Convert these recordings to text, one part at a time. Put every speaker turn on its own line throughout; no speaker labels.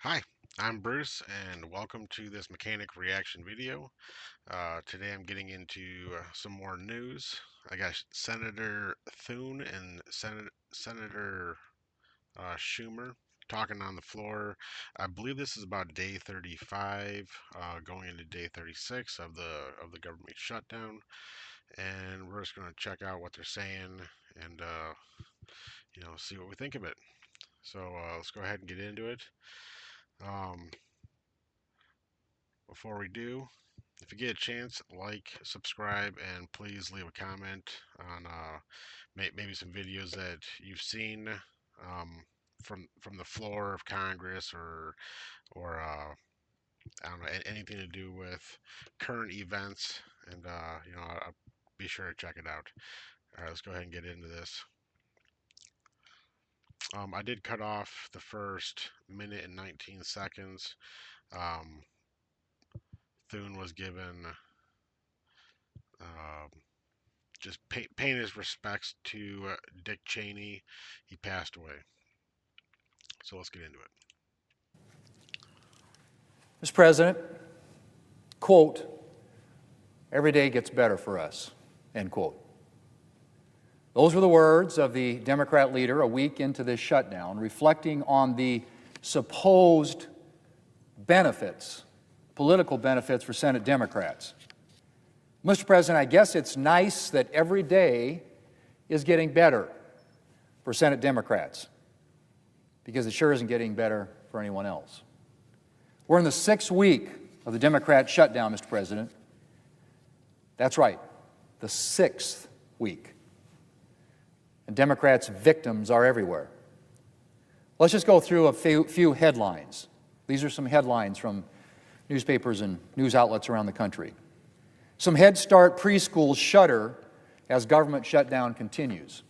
Hi, I'm Bruce, and welcome to this mechanic reaction video. Today I'm getting into some more news. I got Senator Thune and Senator Schumer talking on the floor. I believe this is about day 35, going into day 36 of the government shutdown, and we're just going to check out what they're saying and see what we think of it. So let's go ahead and get into it. Um, Before we do, if you get a chance, like, subscribe, and please leave a comment on maybe some videos that you've seen from the floor of Congress or I don't know anything to do with current events, and I'll be sure to check it out. All right, let's go ahead and get into this. I did cut off the first minute and 19 seconds. Um, Thune was given. Um, just paying his respects to Dick Cheney. He passed away. So let's get into it.
Mr. President, quote, "Every day gets better for us," end quote. Those were the words of the Democrat leader a week into this shutdown, reflecting on the supposed benefits, political benefits for Senate Democrats. Mr. President, I guess it's nice that every day is getting better for Senate Democrats, because it sure isn't getting better for anyone else. We're in the 6th week of the Democrat shutdown, Mr. President. That's right, the 6th week. And Democrats' victims are everywhere. Let's just go through a few headlines. These are some headlines from newspapers and news outlets around the country. Some Head Start preschools shudder as government shutdown continues.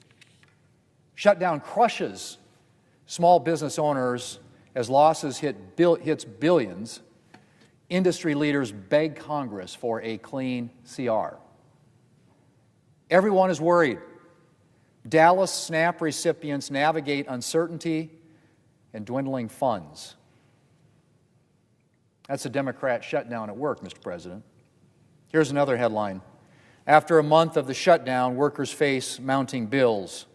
Shutdown crushes small business owners as losses hits billions. Industry leaders beg Congress for a clean CR. Everyone is worried. Dallas SNAP recipients navigate uncertainty and dwindling funds. That's a Democrat shutdown at work, Mr. President. Here's another headline. After a month of the shutdown, workers face mounting bills,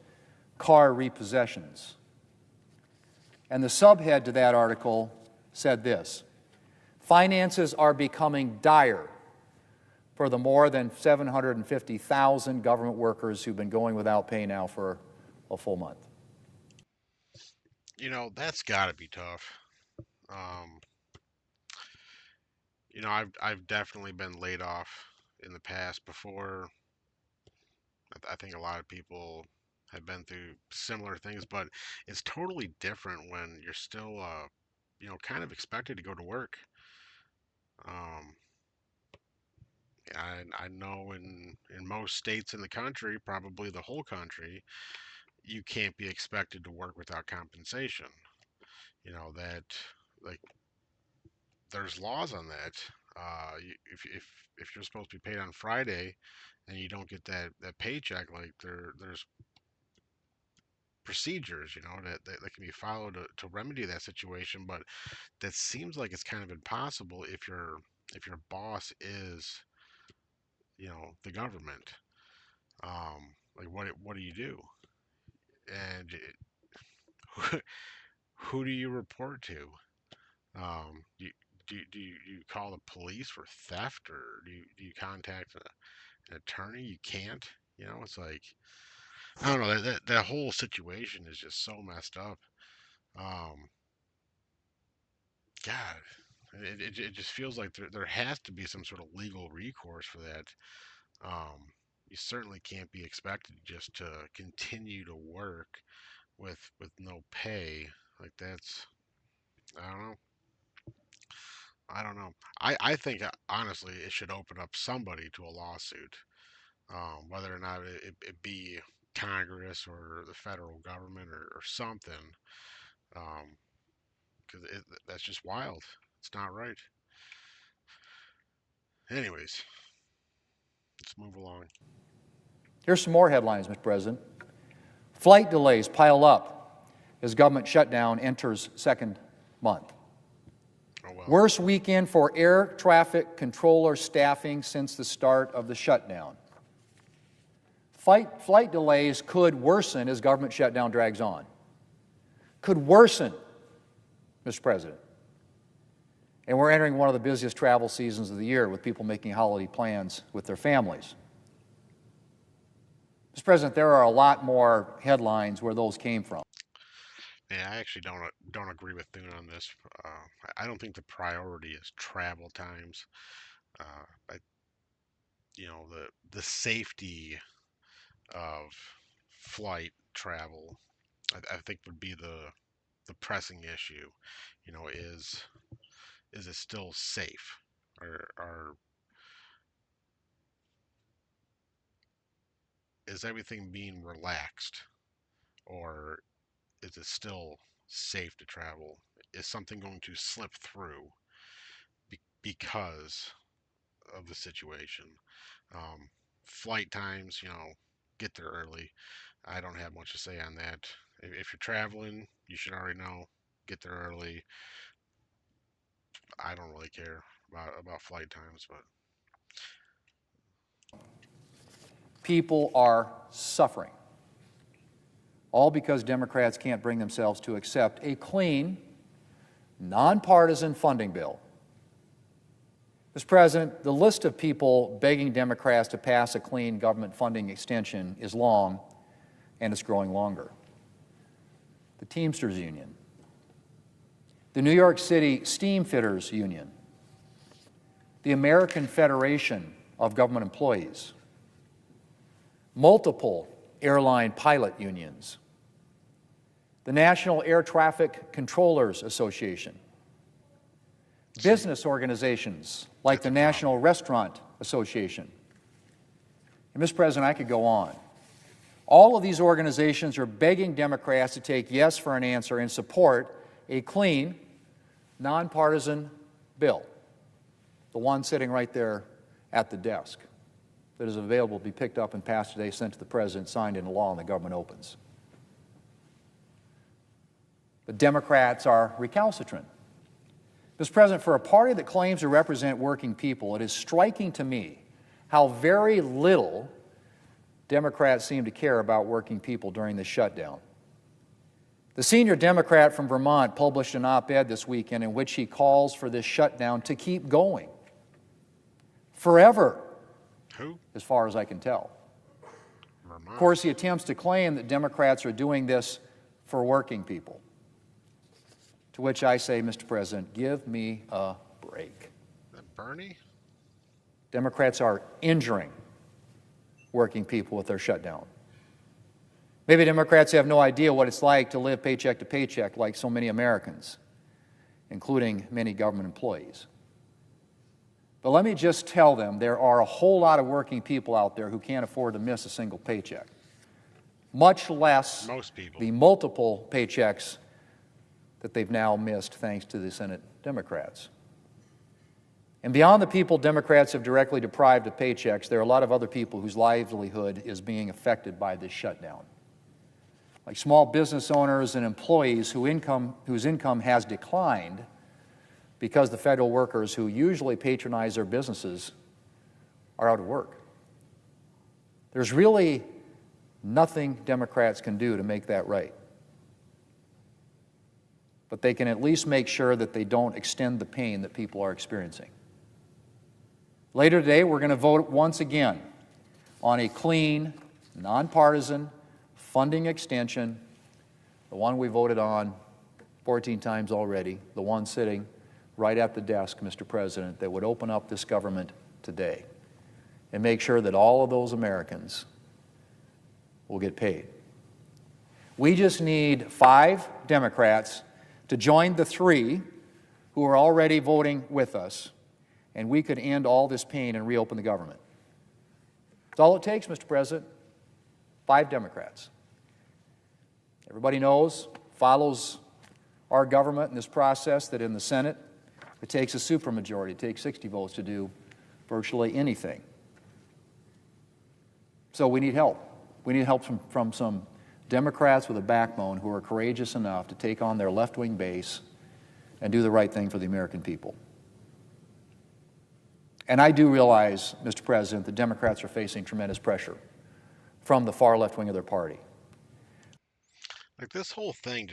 car repossessions. And the subhead to that article said this: finances are becoming dire for the more than 750,000 government workers who've been going without pay now for a full month.
That's got to be tough. Um, I've definitely been laid off in the past before. I think a lot of people have been through similar things, but it's totally different when you're still, kind of expected to go to work. Um, I know in most states in the country, probably the whole country, you can't be expected to work without compensation. That like there's laws on that. If you're supposed to be paid on Friday and you don't get that paycheck, like there's procedures, that can be followed to remedy that situation. But that seems like it's kind of impossible if your boss is the government. Like what do you do? And who do you report to? Do you call the police for theft, or do you contact an attorney? You can't. It's like I don't know. That whole situation is just so messed up. Um, God, it just feels like there has to be some sort of legal recourse for that. Um, you certainly can't be expected just to continue to work with no pay. Like that's I don't know. I don't know. I think honestly it should open up somebody to a lawsuit, whether or not it be Congress or the federal government or something, because that's just wild. It's not right. Anyways, let's move along.
Here's some more headlines, Mr. President. Flight delays pile up as government shutdown enters 2nd month.
Oh, well.
Worst weekend for air traffic controller staffing since the start of the shutdown. Flight delays could worsen as government shutdown drags on. Could worsen, Mr. President. And we're entering one of the busiest travel seasons of the year with people making holiday plans with their families. Mr. President, there are a lot more headlines where those came from.
Yeah, I actually don't agree with Thune on this. I don't think the priority is travel times. I, the safety of flight travel, I think would be the pressing issue. Is it still safe, or is everything being relaxed, or is it still safe to travel? Is something going to slip through because of the situation? Um, Flight times, get there early. I don't have much to say on that. If you're traveling, you should already know, get there early. I don't really care about flight times, but
People are suffering, all because Democrats can't bring themselves to accept a clean, nonpartisan funding bill. Mr. President, the list of people begging Democrats to pass a clean government funding extension is long, and it's growing longer. The Teamsters Union, the New York City Steamfitters Union, the American Federation of Government Employees, multiple airline pilot unions, the National Air Traffic Controllers Association, business organizations like the National Restaurant Association. And Mr. President, I could go on. All of these organizations are begging Democrats to take yes for an answer and support a clean, nonpartisan bill, the one sitting right there at the desk that is available to be picked up and passed today, sent to the President, signed into law, and the government opens. The Democrats are recalcitrant. Mr. President, for a party that claims to represent working people, it is striking to me how very little Democrats seem to care about working people during this shutdown. The senior Democrat from Vermont published an op-ed this weekend in which he calls for this shutdown to keep going forever.
Who?
As far as I can tell.
Vermont.
Of course, he attempts to claim that Democrats are doing this for working people. To which I say, Mr. President, give me a break.
Bernie?
Democrats are injuring working people with their shutdown. Maybe Democrats have no idea what it's like to live paycheck to paycheck like so many Americans, including many government employees. But let me just tell them there are a whole lot of working people out there who can't afford to miss a single paycheck, much less
Most people.
the multiple paychecks that they've now missed thanks to the Senate Democrats. And beyond the people Democrats have directly deprived of paychecks, there are a lot of other people whose livelihood is being affected by this shutdown, like small business owners and employees whose income has declined because the federal workers who usually patronize their businesses are out of work. There's really nothing Democrats can do to make that right. But they can at least make sure that they don't extend the pain that people are experiencing. Later today, we're going to vote once again on a clean, nonpartisan funding extension, the one we voted on 14 times already, the one sitting right at the desk, Mr. President, that would open up this government today and make sure that all of those Americans will get paid. We just need 5 Democrats to join the 3 who are already voting with us, and we could end all this pain and reopen the government. That's all it takes, Mr. President. 5 Democrats. Everybody knows, follows our government in this process, that in the Senate, it takes a supermajority. It takes 60 votes to do virtually anything. So we need help. We need help from some Democrats with a backbone who are courageous enough to take on their left-wing base and do the right thing for the American people. And I do realize, Mr. President, the Democrats are facing tremendous pressure from the far left wing of their party.
Like this whole thing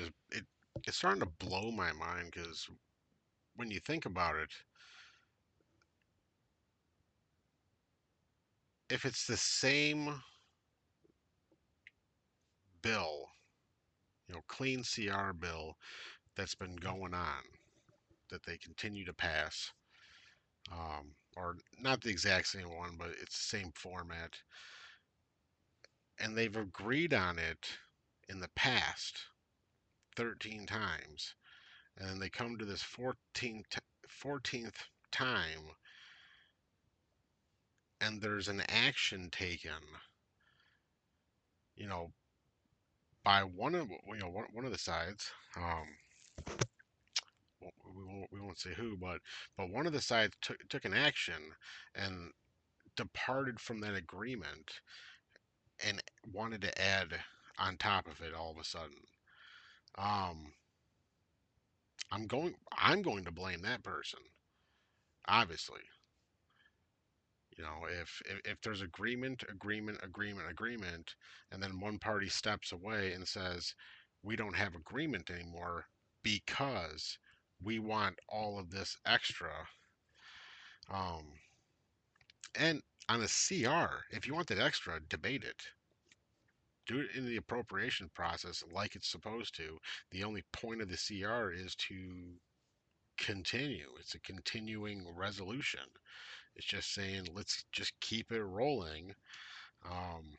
it's starting to blow my mind because when you think about it, if it's the same bill, clean CR bill that's been going on that they continue to pass, or not the exact same one, but it's the same format, and they've agreed on it in the past 13 times, and then they come to this 14th time, and there's an action taken, you know, by one of the sides. We won't say who, but one of the sides took an action and departed from that agreement and wanted to add on top of it all of a sudden. Um, I'm going to blame that person. Obviously, if there's agreement, and then one party steps away and says we don't have agreement anymore because we want all of this extra. Um, and on a CR, if you want that extra, debate it. Do it in the appropriation process like it's supposed to. The only point of the CR is to continue. It's a continuing resolution. It's just saying let's just keep it rolling. Um,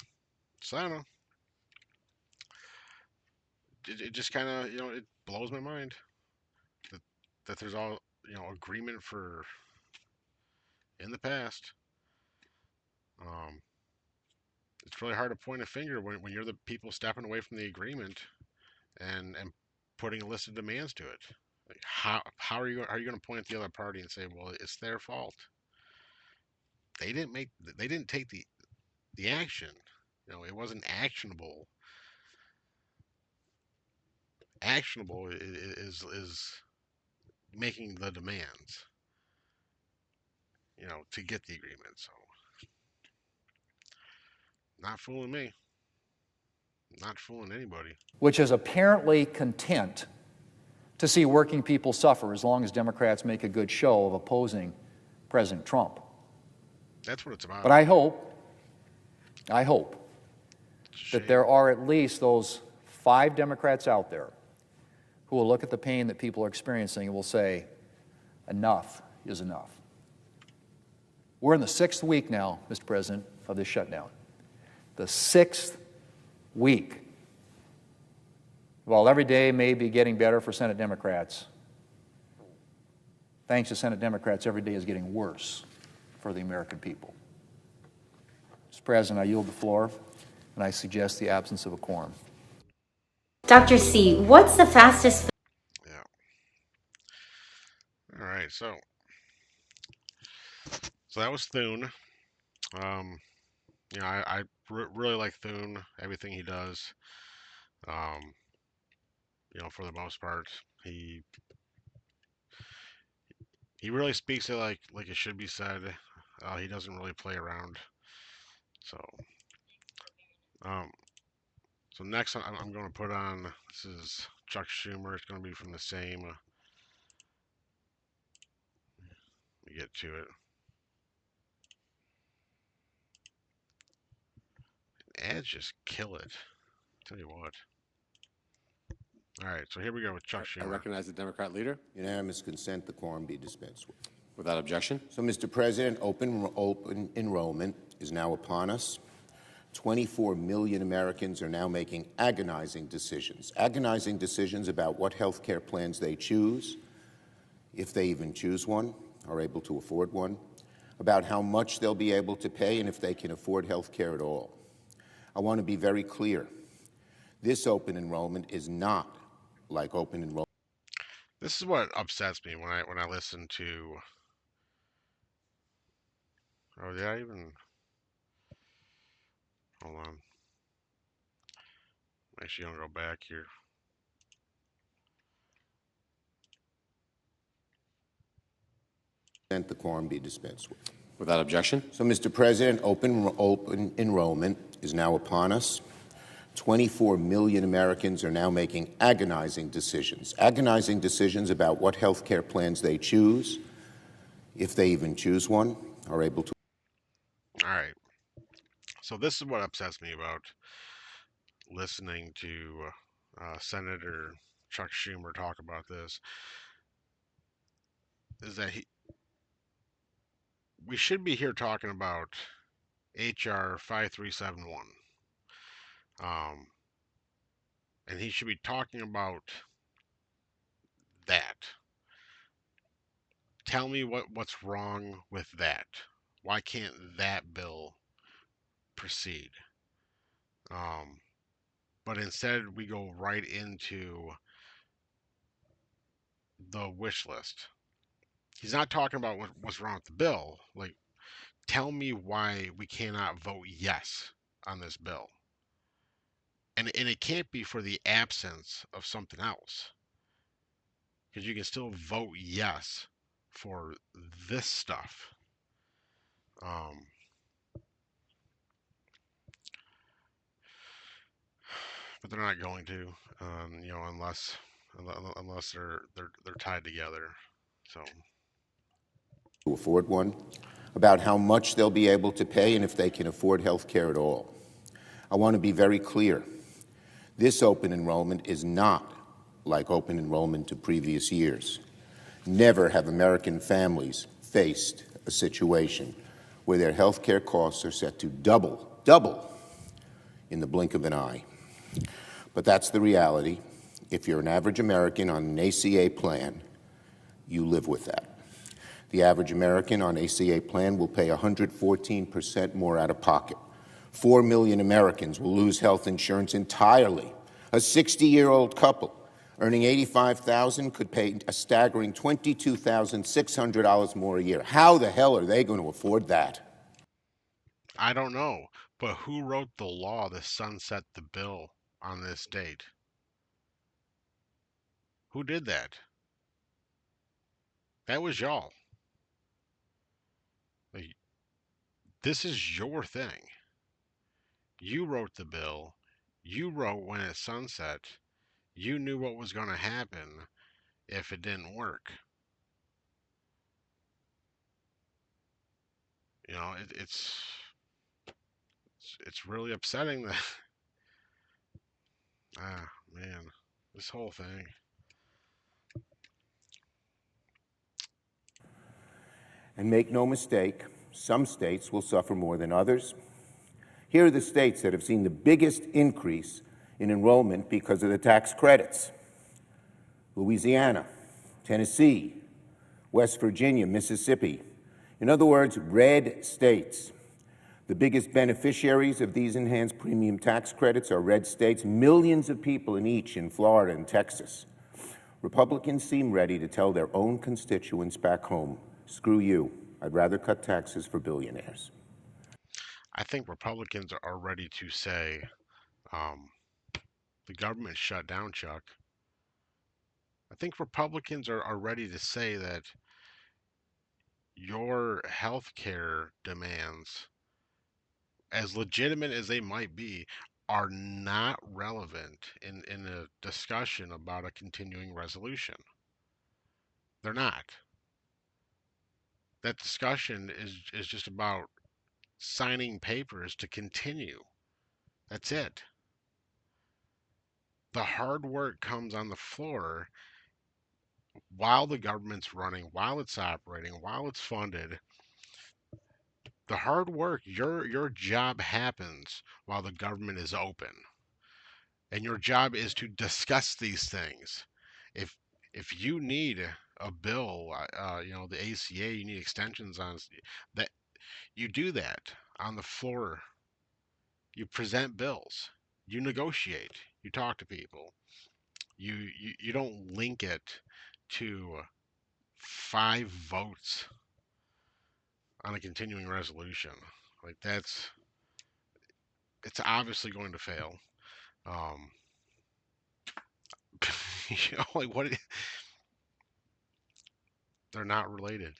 so I don't know. It just kind of it blows my mind that there's all agreement for in the past. Um, it's really hard to point a finger when you're the people stepping away from the agreement and putting a list of demands to it. Like how are you going to point at the other party and say, well, it's their fault? They didn't take the action. It wasn't actionable. Actionable is making the demands, to get the agreement. So not fooling me. Not fooling anybody.
Which is apparently content to see working people suffer as long as Democrats make a good show of opposing President Trump.
That's what it's about.
But I hope that
Shame.
there are at least those 5 Democrats out there who will look at the pain that people are experiencing and will say, enough is enough. We're in the 6th week now, Mr. President, of this shutdown. The 6th week. While every day may be getting better for Senate Democrats, thanks to Senate Democrats, every day is getting worse for the American people. Mr. President, I yield the floor, and I suggest the absence of a quorum.
Dr. C, what's the fastest?
Yeah. All right. So that was Thune. Um, I really like Thune. Everything he does. Um, for the most part, he he really speaks it like it should be said. He doesn't really play around. So, um, so next I'm going to put on. This is Chuck Schumer. It's going to be from the same. Let me get to it. Ads just kill it. Tell you what. All right, so here we go with Chuck
I
Schumer.
recognize the Democrat leader.
Unanimous consent, the quorum be dispensed with.
Without objection.
So, Mr. President, open enrollment is now upon us. 24 million Americans are now making agonizing decisions about what health care plans they choose, if they even choose one, are able to afford one, about how much they'll be able to pay, and if they can afford health care at all. I want to be very clear. This open enrollment is not like open enrollment.
This is what upsets me when I listen to. Oh, did I even? Hold on. Actually, I'm gonna go back here.
The quorum be dispensed with.
Without objection.
So, Mr. President, open enrollment is now upon us. 24 million Americans are now making agonizing decisions about what health care plans they choose, if they even choose one, are able to.
All right. So this is what upsets me about listening to Senator Chuck Schumer talk about this, is that we should be here talking about HR 5371. And he should be talking about that. Tell me what's wrong with that. Why can't that bill proceed? Um, but instead, we go right into the wish list. He's not talking about what's wrong with the bill. Like, tell me why we cannot vote yes on this bill. And it can't be for the absence of something else. Because you can still vote yes for this stuff. Um, but they're not going to, unless they're tied together. So
afford one, about how much they'll be able to pay and if they can afford health care at all. I want to be very clear. This open enrollment is not like open enrollment to previous years. Never have American families faced a situation where their health care costs are set to double in the blink of an eye. But that's the reality. If you're an average American on an ACA plan, you live with that. The average American on ACA plan will pay 114% more out of pocket. 4 million Americans will lose health insurance entirely. A 60-year-old couple earning $85,000 could pay a staggering $22,600 more a year. How the hell are they going to afford that?
I don't know, but who wrote the law to sunset the bill on this date? Who did that? That was y'all. Like, this is your thing. You wrote the bill. You wrote when it sunset. You knew what was going to happen if it didn't work. You know, it's really upsetting that. Ah, man, this whole thing.
And make no mistake, some states will suffer more than others. Here are the states that have seen the biggest increase in enrollment because of the tax credits: Louisiana, Tennessee, West Virginia, Mississippi. In other words, red states. The biggest beneficiaries of these enhanced premium tax credits are red states, millions of people in each in Florida and Texas. Republicans seem ready to tell their own constituents back home, screw you, I'd rather cut taxes for billionaires.
I think Republicans are ready to say, um, the government shut down, Chuck. I think Republicans are ready to say that your health care demands, as legitimate as they might be, are not relevant in a discussion about a continuing resolution. They're not. That discussion is just about signing papers to continue. That's it. The hard work comes on the floor while the government's running, while it's operating, while it's funded. The hard work, your job happens while the government is open. And your job is to discuss these things. If if you need a bill, the ACA, you need extensions on that, you do that on the floor. You present bills. You negotiate. You talk to people. You don't link it to 5 votes on a continuing resolution. Like, it's obviously going to fail. Um, like, they're not related.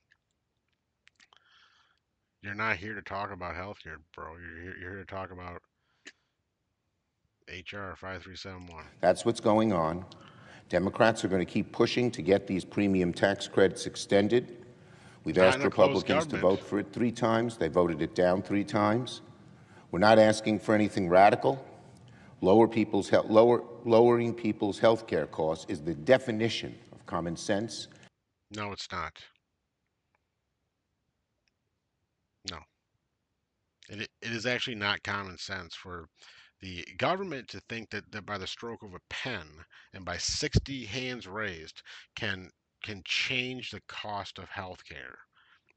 You're not here to talk about healthcare, bro. You're here to talk about HR 5371.
That's what's going on. Democrats are going to keep pushing to get these premium tax credits extended. We've
Not
asked
in a closed
Republicans to
government.
vote for it 3 times. They voted it down 3 times. We're not asking for anything radical. Lowering people's health care costs is the definition of common sense.
No, it's not. No. It is actually not common sense for the government to think that by the stroke of a pen and by 60 hands raised can change the cost of healthcare.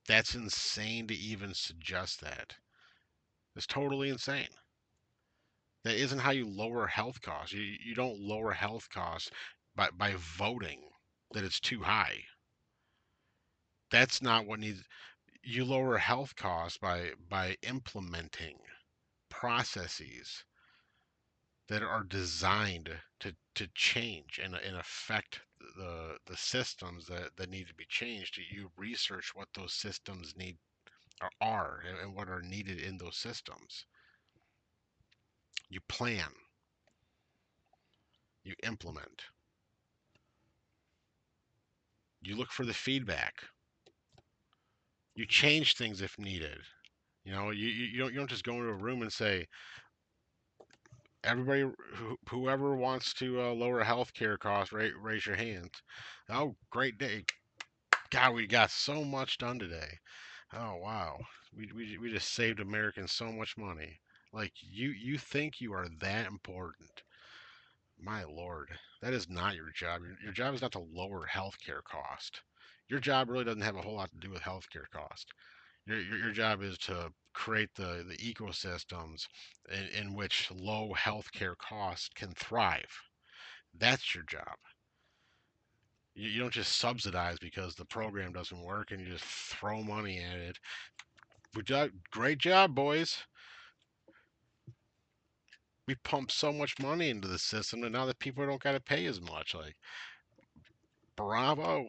That's insane to even suggest that. It's totally insane. That isn't how you lower health costs. You don't lower health costs by voting that it's too high. That's not what needs. You lower health costs by implementing processes that are designed to change and affect the systems that need to be changed. You research what those systems need are and what are needed in those systems. You plan, you implement, you look for the feedback, you change things if needed. You don't just go into a room and say, everybody, whoever wants to lower healthcare costs, raise your hands. Oh, great day. God, we got so much done today. Oh, wow. We just saved Americans so much money. Like, you think you are that important. My Lord, that is not your job. Your job is not to lower healthcare cost. Your job really doesn't have a whole lot to do with healthcare cost. Your job is to create the ecosystems in which low healthcare costs can thrive. That's your job. You don't just subsidize because the program doesn't work and you just throw money at it. Good job, great job, boys. We pumped so much money into the system, and now that people don't got to pay as much. Like, bravo.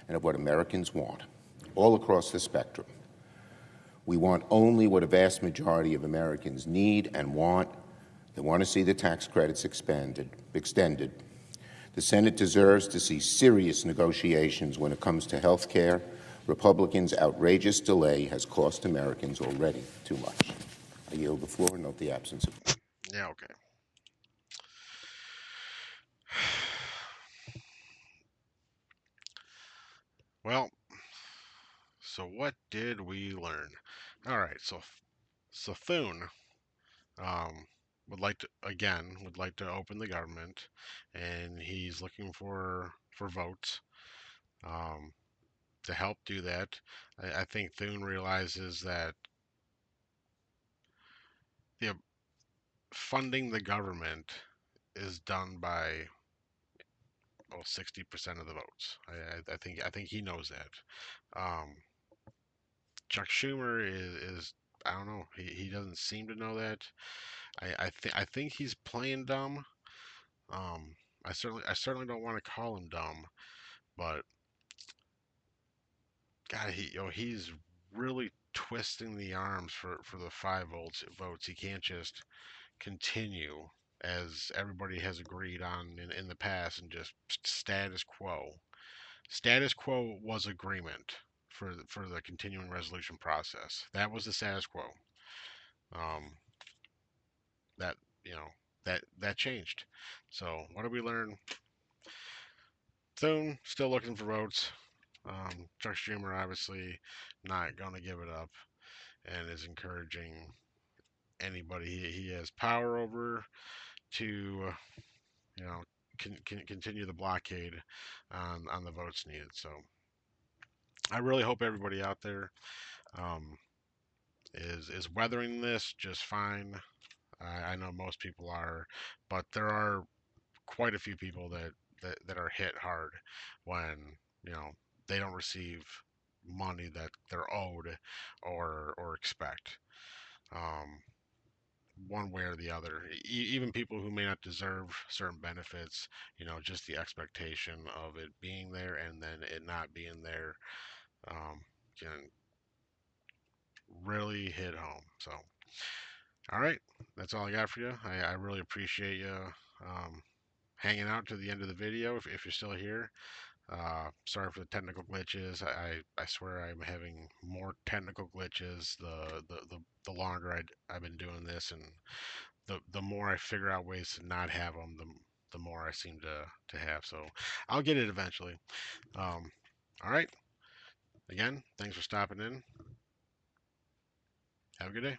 And of what Americans want, all across the spectrum. We want only what a vast majority of Americans need and want. They want to see the tax credits extended. The Senate deserves to see serious negotiations when it comes to health care. Republicans' outrageous delay has cost Americans already too much. I yield the floor. Note the absence of.
Yeah, okay. Well, so what did we learn? All right, so Thune would like to open the government, and he's looking for votes um, to help do that. I think Thune realizes that the funding the government is done by 60% of the votes. I think he knows that. Um, Chuck Schumer is I don't know. He doesn't seem to know that. I think he's playing dumb. Um, I certainly don't want to call him dumb, but God, he's really twisting the arms for the 5 votes. He can't just continue as everybody has agreed on in the past and just status quo. Status quo was agreement for the continuing resolution process. That was the status quo. Um, that you know that changed. So what did we learn? Thune still looking for votes. Chuck Schumer obviously not going to give it up and is encouraging anybody he has power over to you know can continue the blockade on the votes needed. So I really hope everybody out there um, is weathering this just fine. I know most people are, but there are quite a few people that are hit hard when you know they don't receive money that they're owed or expect. Um, one way or the other. Even people who may not deserve certain benefits, just the expectation of it being there and then it not being there can really hit home. So, all right, that's all I got for you. I really appreciate you um, hanging out to the end of the video if you're still here. Sorry for the technical glitches. I swear I'm having more technical glitches the longer I've been doing this, and the more I figure out ways to not have them, the more I seem to have. So I'll get it eventually. All right. Again, thanks for stopping in. Have a good day.